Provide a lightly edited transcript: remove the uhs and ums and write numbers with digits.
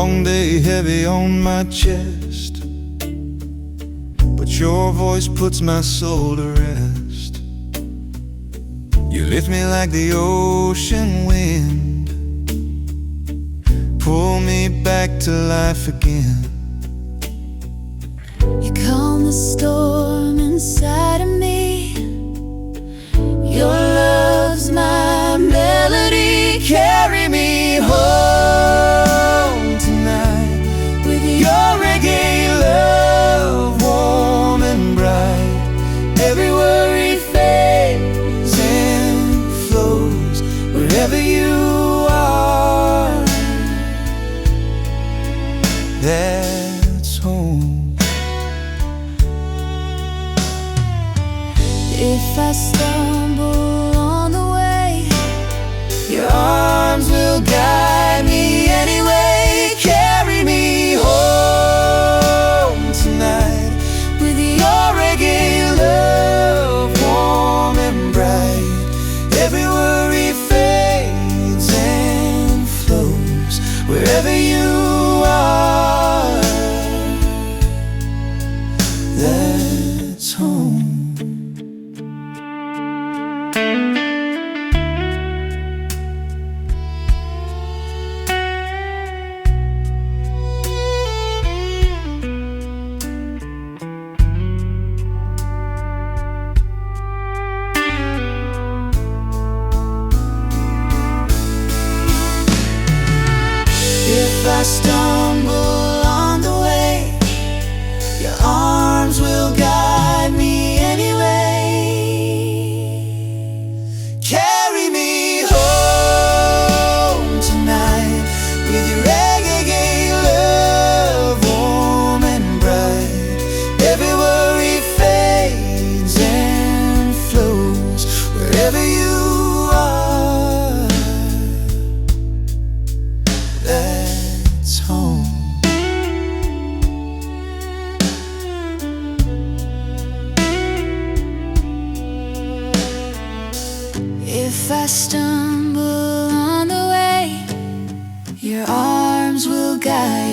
long day heavy on my chest, but your voice puts my soul to rest. You lift me like the ocean wind, pull me back to life again. You calm the storm inside of me. Your love's my melody. Carry me home tonight with your reggae love, warm and bright. Every worry fades and flows wherever you are. That's home. If I stumble on the way, your arms will guide me anyway. Carry me home tonight with your reggae love, warm and bright. Every worry fades and flows wherever you are. That's home. If I stumble on the way, your arms will guide me anyway. Carry me home tonight with your reggae love, warm and bright. Every worry fades and flows wherever you are. That's home. If I stumble on the way, your arms will guide